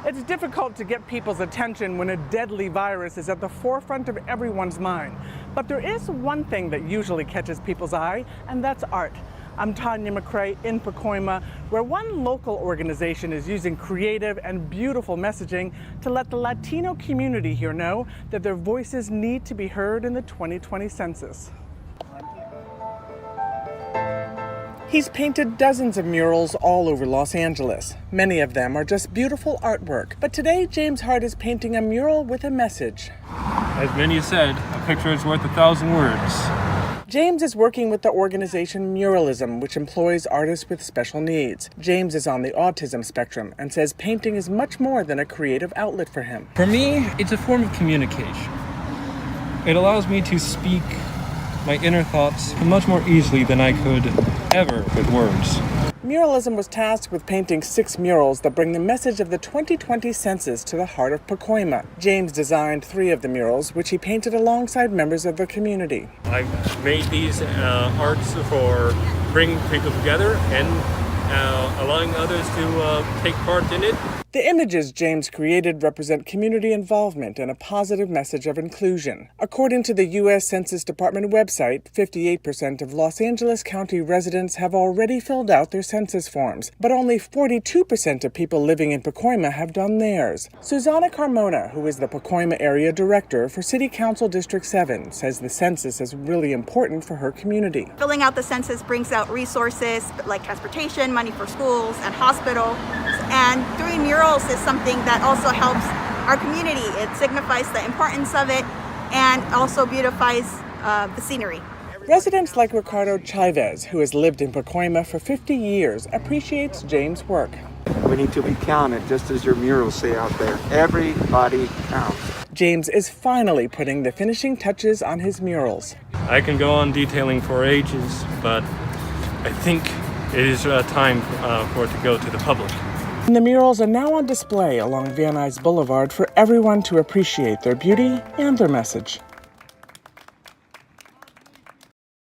It's difficult to get people's attention when a deadly virus is at the forefront of everyone's mind. But there is one thing that usually catches people's eye, and that's art. I'm Tanya McCrae in Pacoima, where one local organization is using creative and beautiful messaging to let the Latino community here know that their voices need to be heard in the 2020 census. He's painted dozens of murals all over Los Angeles. Many of them are just beautiful artwork. But today, James Hart is painting a mural with a message. As many said, a picture is worth 1,000 words. James is working with the organization Muralism, which employs artists with special needs. James is on the autism spectrum and says painting is much more than a creative outlet for him. For me, it's a form of communication. It allows me to speak my inner thoughts much more easily than I could ever with words. Muralism was tasked with painting 6 murals that bring the message of the 2020 census to the heart of Pacoima. James designed 3 of the murals, which he painted alongside members of the community. I made these arts for bringing people together and allowing others to take part in it. The images James created represent community involvement and a positive message of inclusion. According to the U.S. Census Department website, 58% of Los Angeles County residents have already filled out their census forms, but only 42% of people living in Pacoima have done theirs. Susana Carmona, who is the Pacoima Area Director for City Council District 7, says the census is really important for her community. Filling out the census brings out resources like transportation, money for schools and hospitals, and doing murals is something that also helps our community. It signifies the importance of it and also beautifies the scenery. Residents like Ricardo Chavez, who has lived in Pacoima for 50 years, appreciates James' work. We need to be counted, just as your murals say out there. Everybody counts. James is finally putting the finishing touches on his murals. I can go on detailing for ages, but I think it is time for it to go to the public. And the murals are now on display along Van Nuys Boulevard for everyone to appreciate their beauty and their message.